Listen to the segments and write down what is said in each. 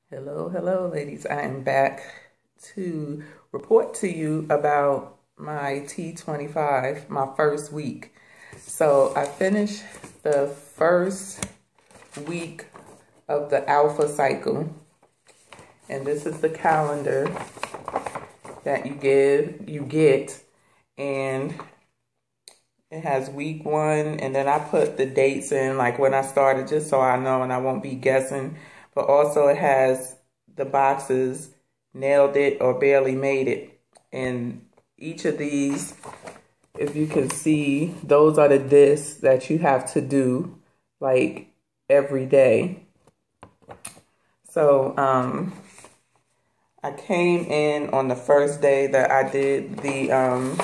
Hello, ladies. I am back to report to you about my T25, my first week. So I finished the first week of the alpha cycle, and this is the calendar that you get, and it has week 1, and then I put the dates in, like when I started, just so I know and I won't be guessing. But also it has the boxes, nailed it or barely made it. And each of these, if you can see, those are the discs that you have to do like every day. So I came in on the first day that I did the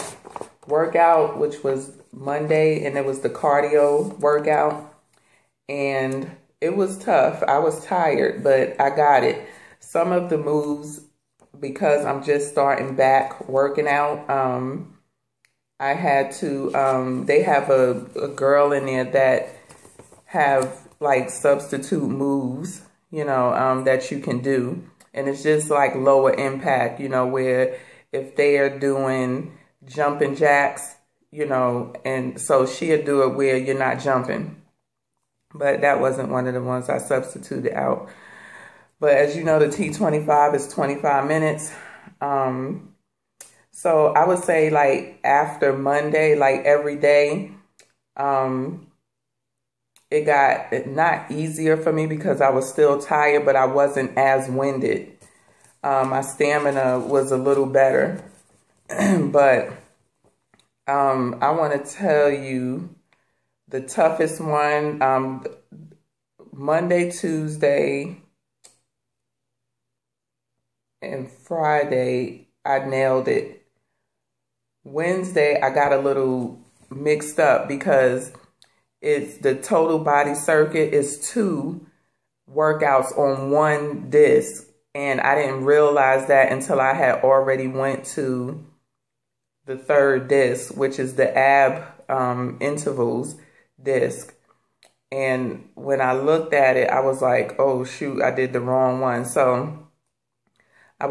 workout, which was Monday, and it was the cardio workout. And it was tough. I was tired, but I got it. Some of the moves, because I'm just starting back working out, I had to, they have a girl in there that have like substitute moves, that you can do. And it's just like lower impact, where if they are doing jumping jacks, and so she'll do it where you're not jumping. But that wasn't one of the ones I substituted out. But as you know, the T25 is 25 minutes. So I would say like after Monday, like every day, it got not easier for me because I was still tired, but I wasn't as winded. My stamina was a little better. But I want to tell you, the toughest one, Monday, Tuesday, and Friday, I nailed it. Wednesday, I got a little mixed up because it's the total body circuit is 2 workouts on 1 disc. And I didn't realize that until I had already went to the 3rd disc, which is the ab intervals disc. And when I looked at it, I was like, oh shoot, I did the wrong one. So I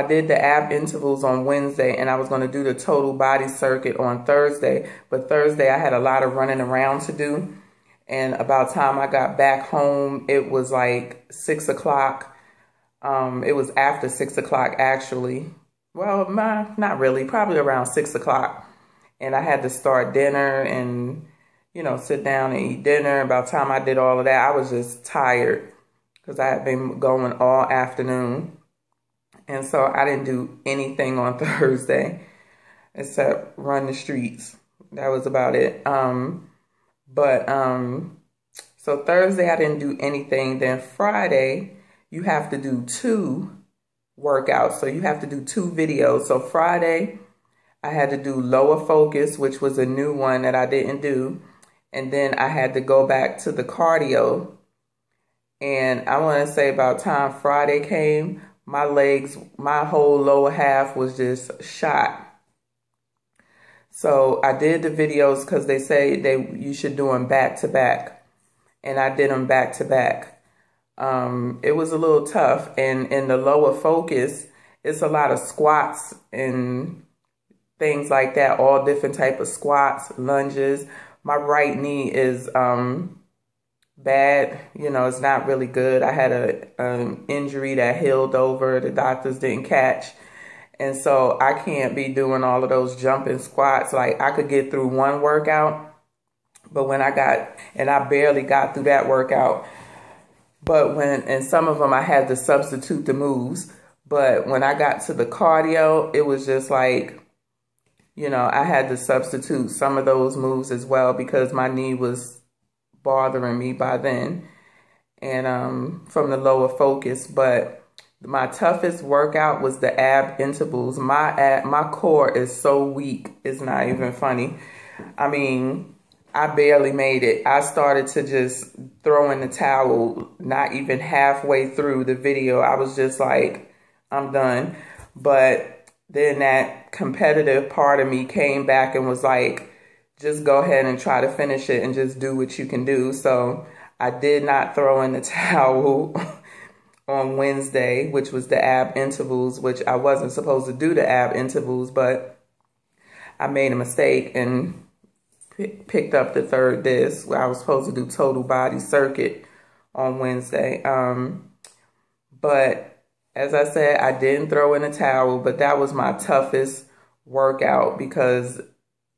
did the ab intervals on Wednesday, and I was going to do the total body circuit on Thursday. But Thursday I had a lot of running around to do. And about the time I got back home, it was like 6 o'clock. It was after 6 o'clock actually. Well, not really, probably around 6 o'clock. And I had to start dinner and, sit down and eat dinner. By the time I did all of that, I was just tired because I had been going all afternoon. And so I didn't do anything on Thursday except run the streets. That was about it. So Thursday I didn't do anything. Then Friday, you have to do 2 workouts. So you have to do 2 videos. So Friday, I had to do lower focus, which was a new one that I didn't do. And then I had to go back to the cardio. And I want to say about time Friday came, my legs, my whole lower half was just shot. So I did the videos because they say you should do them back to back. And I did them back to back. It was a little tough. And in the lower focus, it's a lot of squats and things like that, all different type of squats, lunges. My right knee is bad, it's not really good. I had an injury that healed over, the doctors didn't catch. And so I can't be doing all of those jumping squats. Like I could get through one workout, but I barely got through that workout. But and some of them I had to substitute the moves. But when I got to the cardio, it was just like, I had to substitute some of those moves as well because my knee was bothering me by then, and from the lower focus. But my toughest workout was the ab intervals. My core is so weak, it's not even funny. I mean, I barely made it. I started to just throw in the towel, not even halfway through the video. I was just like, I'm done. But then that competitive part of me came back and was like, just go ahead and try to finish it and just do what you can do. So I did not throw in the towel on Wednesday, which was the ab intervals, which I wasn't supposed to do the ab intervals, but I made a mistake and picked up the third disc where I was supposed to do total body circuit on Wednesday. But as I said, I didn't throw in a towel, but that was my toughest workout because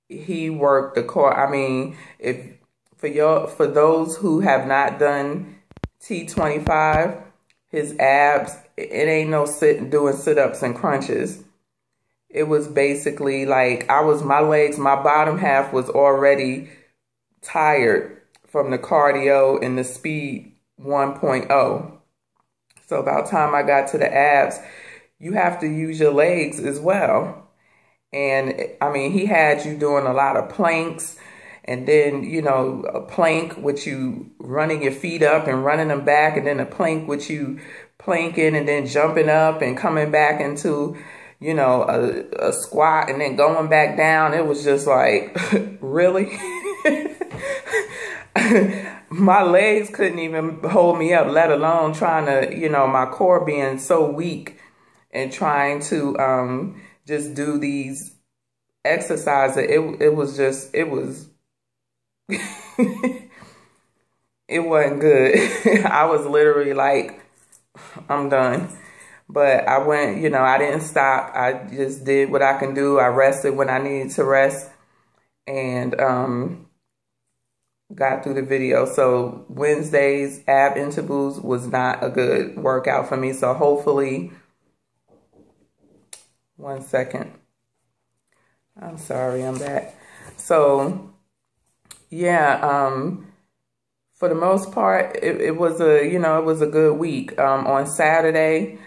he worked the core. I mean, if for those who have not done T25, his abs, it ain't no doing sit-ups and crunches. It was basically like my bottom half was already tired from the cardio and the speed 1.0. So about the time I got to the abs, you have to use your legs as well. And I mean, he had you doing a lot of planks, and then, you know, a plank with you running your feet up and running them back, and then a plank with you planking and then jumping up and coming back into, you know, a squat and then going back down. It was just like, really? My legs couldn't even hold me up, let alone trying to, you know, my core being so weak and trying to just do these exercises. It was it wasn't good. I was literally like, I'm done. But I went, you know, I didn't stop. I just did what I can do. I rested when I needed to rest, and got through the video. So Wednesday's ab intervals was not a good workout for me. So hopefully, one second. I'm sorry, I'm back. So yeah, for the most part, it was a, you know, it was a good week. On Saturday,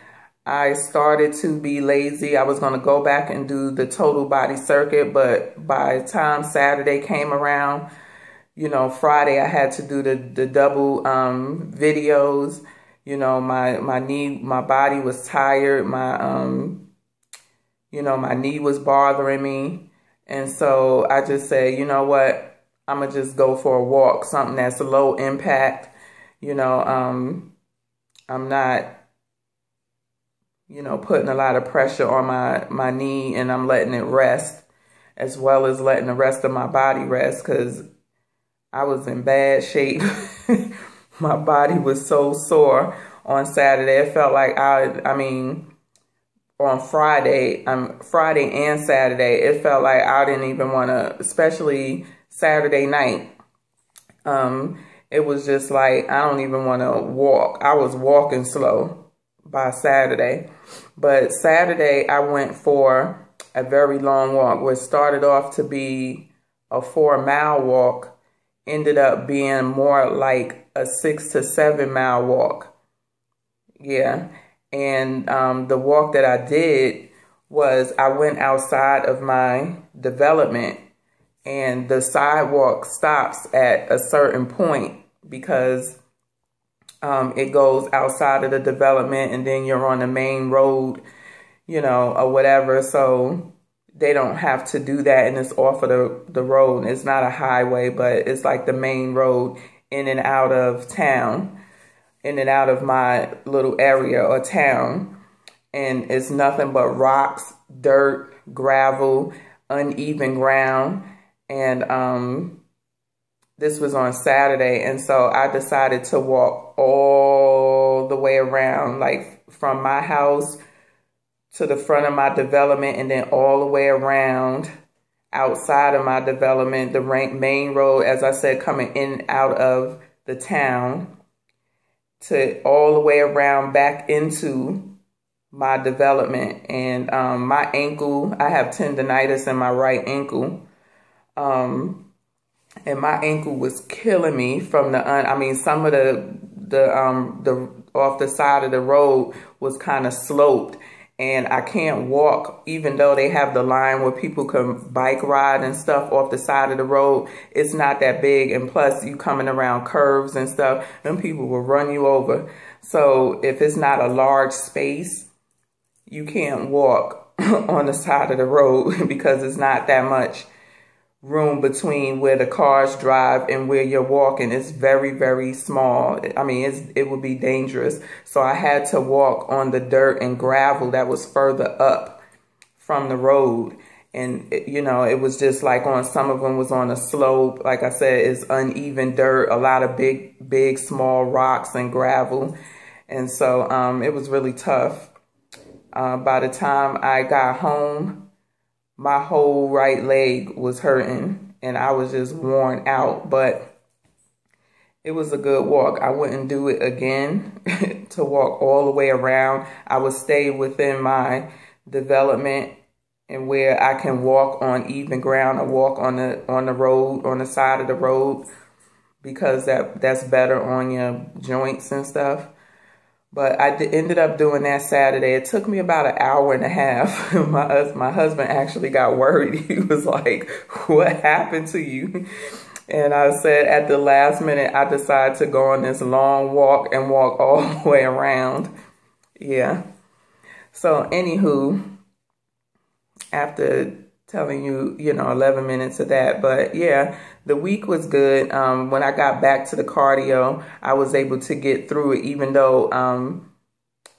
I started to be lazy. I was going to go back and do the total body circuit, but by the time Saturday came around, you know, Friday I had to do the double videos. You know, my body was tired. You know, my knee was bothering me. And so I just said, you know what, I'm going to just go for a walk, something that's low impact. You know, I'm not, you know, putting a lot of pressure on my knee, and I'm letting it rest as well as letting the rest of my body rest, because I was in bad shape. My body was so sore on Saturday. It felt like I mean, on Friday and Saturday, it felt like I didn't even want to, especially Saturday night. It was just like, I don't even want to walk. I was walking slow by Saturday. But Saturday, I went for a very long walk, which started off to be a 4-mile walk, ended up being more like a 6 to 7 mile walk. Yeah. And the walk that I did was I went outside of my development, and the sidewalk stops at a certain point because it goes outside of the development, and then you're on the main road, you know, or whatever. So they don't have to do that, and it's off of the road. It's not a highway, but it's like the main road in and out of town, in and out of my little area or town. And it's nothing but rocks, dirt, gravel, uneven ground. And this was on Saturday, and so I decided to walk all the way around, like from my house to the front of my development, and then all the way around outside of my development, the main road, as I said, coming in and out of the town, to all the way around back into my development. And my ankle, I have tendonitis in my right ankle. And my ankle was killing me from some of the off the side of the road was kind of sloped, and I can't walk, even though they have the line where people can bike ride and stuff off the side of the road. It's not that big, and plus you coming around curves and stuff, them people will run you over. So if it's not a large space, you can't walk on the side of the road because it's not that much room between where the cars drive and where you're walking. It's very, very small. I mean, it would be dangerous. So I had to walk on the dirt and gravel that was further up from the road. And, you know, it was just like some of them was on a slope. Like I said, it's uneven dirt, a lot of big, small rocks and gravel. And so it was really tough. By the time I got home, my whole right leg was hurting and I was just worn out, but it was a good walk. I wouldn't do it again to walk all the way around. I would stay within my development and where I can walk on even ground or walk on the road, on the side of the road, because that's better on your joints and stuff. But I ended up doing that Saturday. It took me about an hour and a half. My husband actually got worried. He was like, what happened to you? And I said at the last minute, I decided to go on this long walk and walk all the way around. Yeah. So anywho, after telling you, you know, 11 minutes of that. But yeah, the week was good. When I got back to the cardio, I was able to get through it, even though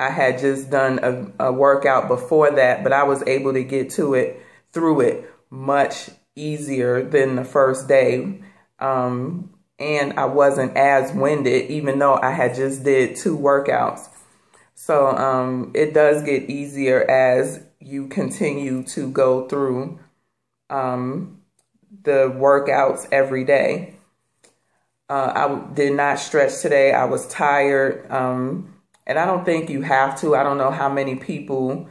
I had just done a workout before that, but I was able to get through it much easier than the first day. And I wasn't as winded, even though I had just did 2 workouts. So it does get easier as you continue to go through the workouts every day. I did not stretch today. I was tired. And I don't think you have to. I don't know how many people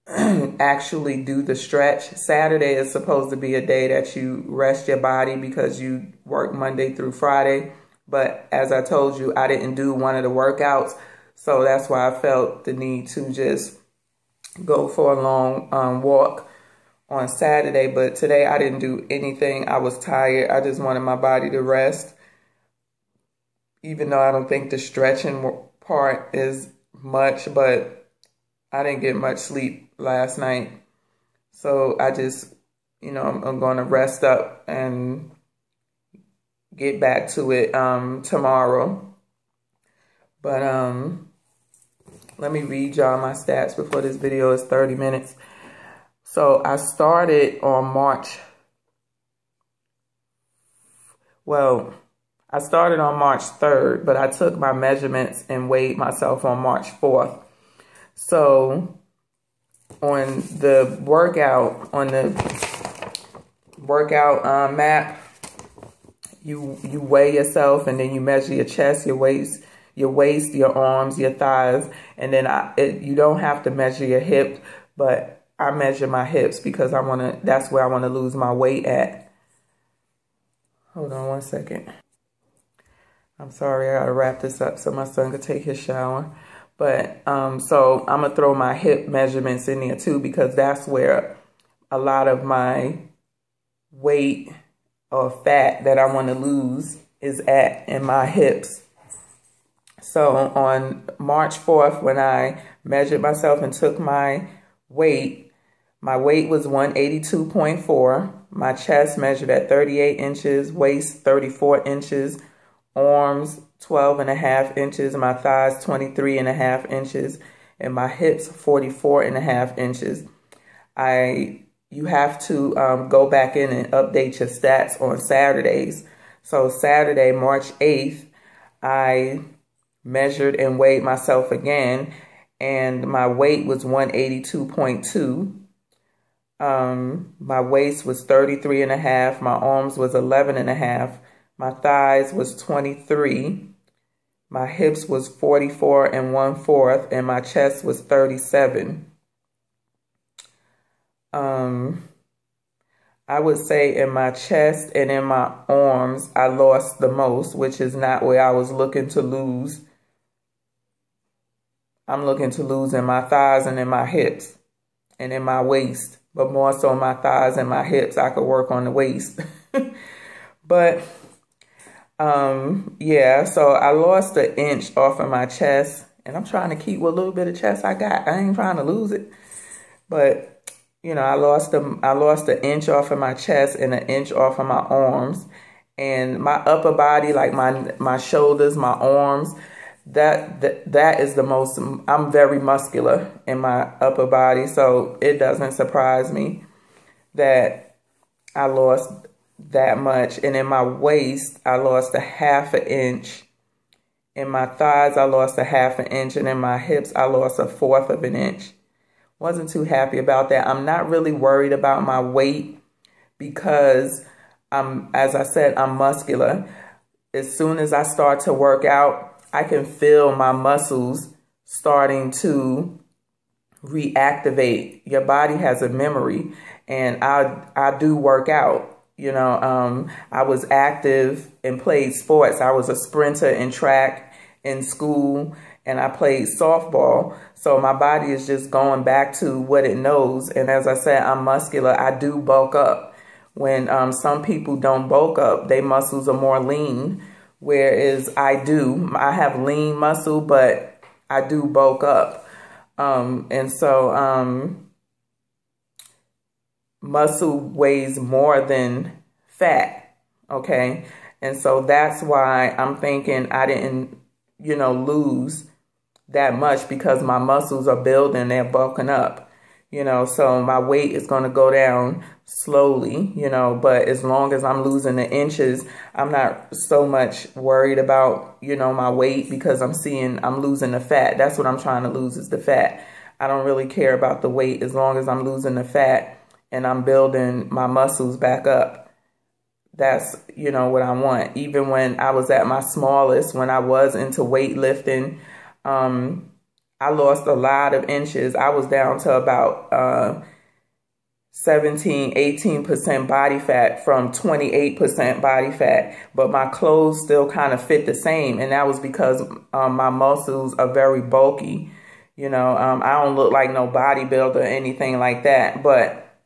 actually do the stretch. Saturday is supposed to be a day that you rest your body because you work Monday through Friday. But as I told you, I didn't do one of the workouts. So that's why I felt the need to just go for a long walk on Saturday. But today I didn't do anything. I was tired. I just wanted my body to rest. Even though I don't think the stretching part is much, but I didn't get much sleep last night. So I just, you know, I'm going to rest up and get back to it tomorrow. But let me read y'all my stats before this video is 30 minutes. So I started on March 3rd, but I took my measurements and weighed myself on March 4th. So on the workout, map, you weigh yourself and then you measure your chest, your waist, your arms, your thighs, and then you don't have to measure your hips, but I measure my hips because that's where I want to lose my weight at. Hold on one second. I'm sorry, I gotta wrap this up so my son could take his shower. But so I'm gonna throw my hip measurements in there too, because that's where a lot of my weight or fat that I want to lose is at, in my hips. So on March 4th, when I measured myself and took my weight was 182.4. My chest measured at 38 inches, waist 34 inches, arms 12.5 inches, my thighs 23.5 inches, and my hips 44.5 inches. You have to go back in and update your stats on Saturdays. So Saturday, March 8th, I measured and weighed myself again, and my weight was 182.2. My waist was 33.5. My arms was 11.5. My thighs was 23. My hips was 44 1/4, and my chest was 37. I would say in my chest and in my arms, I lost the most, which is not where I was looking to lose. I'm looking to lose in my thighs and in my hips and in my waist, but more so my thighs and my hips. I could work on the waist. But yeah, so I lost an inch off of my chest, and I'm trying to keep what little bit of chest I got. I ain't trying to lose it. But you know, I lost an inch off of my chest and an inch off of my arms. And my upper body, like my shoulders, my arms, that is the most, I'm very muscular in my upper body. So it doesn't surprise me that I lost that much. And in my waist, I lost a ½ inch. In my thighs, I lost a ½ inch. And in my hips, I lost a 1/4 of an inch. Wasn't too happy about that. I'm not really worried about my weight because as I said, I'm muscular. As soon as I start to work out, I can feel my muscles starting to reactivate. Your body has a memory, and I do work out. You know, I was active and played sports. I was a sprinter in track in school, and I played softball. So my body is just going back to what it knows. And as I said, I'm muscular. I do bulk up. When some people don't bulk up, their muscles are more lean, whereas I have lean muscle, but I do bulk up. And so muscle weighs more than fat, okay? And so that's why I'm thinking I didn't, you know, lose that much, because my muscles are building, they're bulking up. You know, so my weight is going to go down slowly, you know, but as long as I'm losing the inches, I'm not so much worried about, you know, my weight, because I'm losing the fat. That's what I'm trying to lose, is the fat. I don't really care about the weight as long as I'm losing the fat and I'm building my muscles back up. That's, you know, what I want. Even when I was at my smallest, when I was into weightlifting, I lost a lot of inches. I was down to about 17, 18% body fat from 28% body fat, but my clothes still kind of fit the same. And that was because my muscles are very bulky. You know, I don't look like no bodybuilder or anything like that, but,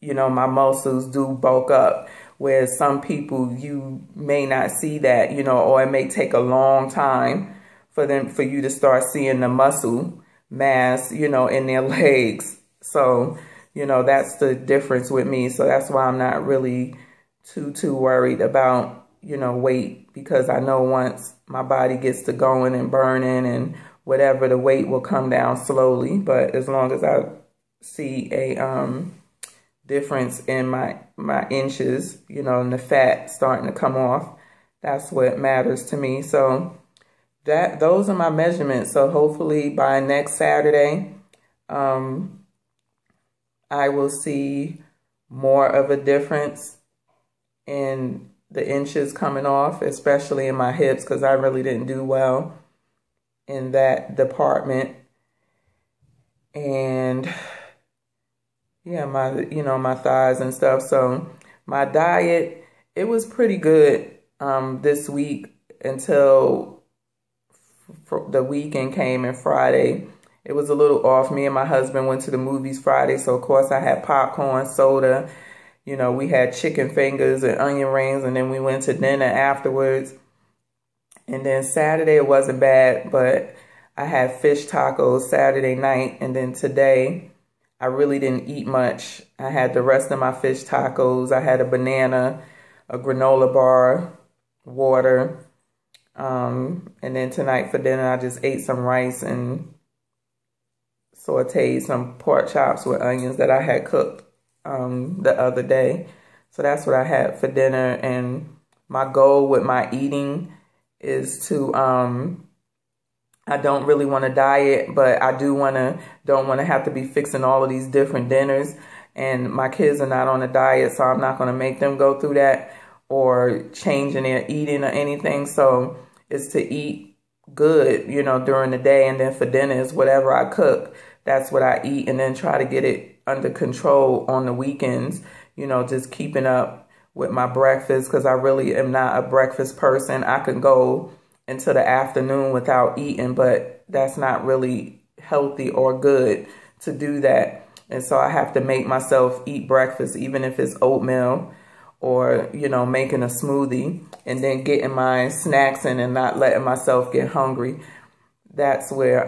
you know, my muscles do bulk up. Whereas some people, you may not see that, you know, or it may take a long time for you to start seeing the muscle mass, you know, in their legs. So, you know, that's the difference with me. So that's why I'm not really too worried about, you know, weight, because I know once my body gets to going and burning and whatever, the weight will come down slowly. But as long as I see a difference in my inches, you know, and the fat starting to come off, that's what matters to me. So those are my measurements. So hopefully by next Saturday, I will see more of a difference in the inches coming off, especially in my hips, because I really didn't do well in that department. And yeah, my thighs and stuff. So my diet, it was pretty good this week until the weekend came, and Friday it was a little off. Me and my husband went to the movies Friday, so of course I had popcorn, soda. You know, we had chicken fingers and onion rings, and then we went to dinner afterwards. And then Saturday it wasn't bad, but I had fish tacos Saturday night, and then today I really didn't eat much. I had the rest of my fish tacos. I had a banana, a granola bar, water. And then tonight for dinner, I just ate some rice and sauteed some pork chops with onions that I had cooked the other day. So that's what I had for dinner. And my goal with my eating is to, I don't really want to diet, but I don't want to have to be fixing all of these different dinners. And my kids are not on a diet, so I'm not going to make them go through that or changing their eating or anything. So it's to eat good, you know, during the day. And then for dinner is whatever I cook, that's what I eat. And then try to get it under control on the weekends, you know, just keeping up with my breakfast, because I really am not a breakfast person. I can go into the afternoon without eating, but that's not really healthy or good to do that. And so I have to make myself eat breakfast, even if it's oatmeal or, you know, making a smoothie, and then getting my snacks in and not letting myself get hungry. That's where,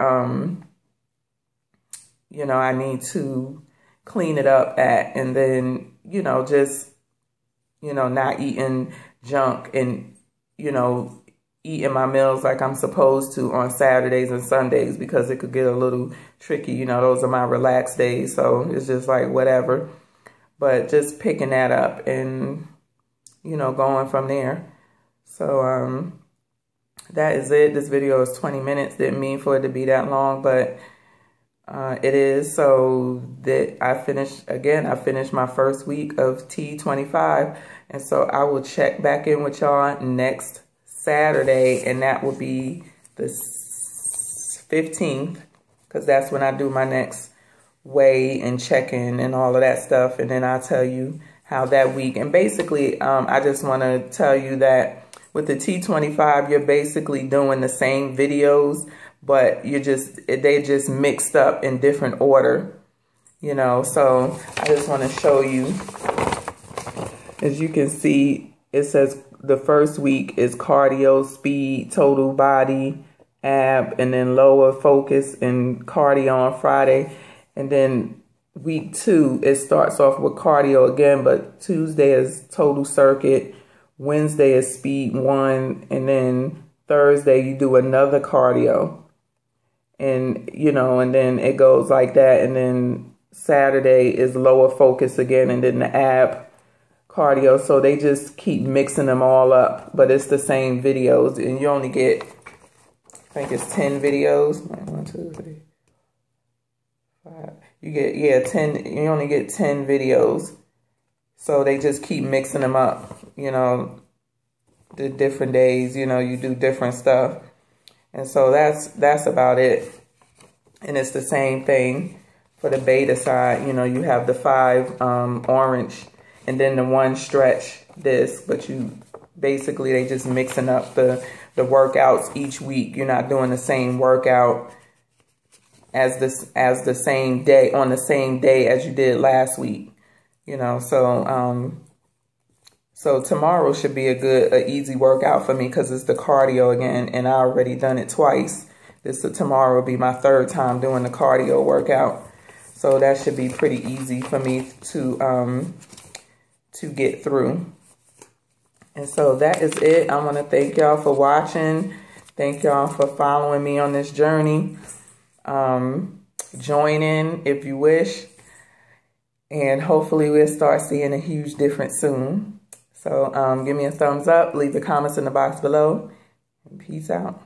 you know, I need to clean it up at, and then, you know, just, you know, not eating junk and, you know, eating my meals like I'm supposed to on Saturdays and Sundays, because it could get a little tricky. You know, those are my relaxed days. So it's just like whatever. But just picking that up and, you know, going from there. So that is it. This video is 20 minutes. Didn't mean for it to be that long, but it is. So that I finished my first week of T25. And so I will check back in with y'all next Saturday, and that will be the 15th, because that's when I do my next weigh and check-in and all of that stuff. And then I'll tell you how that week. And basically, I just want to tell you that with the T25, you're basically doing the same videos, but they just mixed up in different order, you know. So I just want to show you, as you can see, it says the first week is cardio, speed, total body, ab, and then lower focus and cardio on Friday. And then week 2, it starts off with cardio again, but Tuesday is total circuit, Wednesday is speed 1, and then Thursday you do another cardio. And, you know, and then it goes like that. And then Saturday is lower focus again, and then the ab cardio. So they just keep mixing them all up, but it's the same videos, and you only get, I think it's 10 videos. 1, 2, 3, 5. You get, yeah, 10. You only get 10 videos. So they just keep mixing them up, you know, the different days, you know, you do different stuff. And so that's about it. And it's the same thing for the beta side. You know, you have the 5 orange, and then the 1 stretch disc, but you basically, they just mixing up the workouts each week. You're not doing the same workout as the same day, on the same day as you did last week, you know. So so tomorrow should be a easy workout for me, because it's the cardio again, and I already done it twice. Tomorrow will be my 3rd time doing the cardio workout, so that should be pretty easy for me to get through. And so that is it. I want to thank y'all for watching. Thank y'all for following me on this journey. Join in if you wish, and hopefully we'll start seeing a huge difference soon. So give me a thumbs up, leave the comments in the box below, and peace out.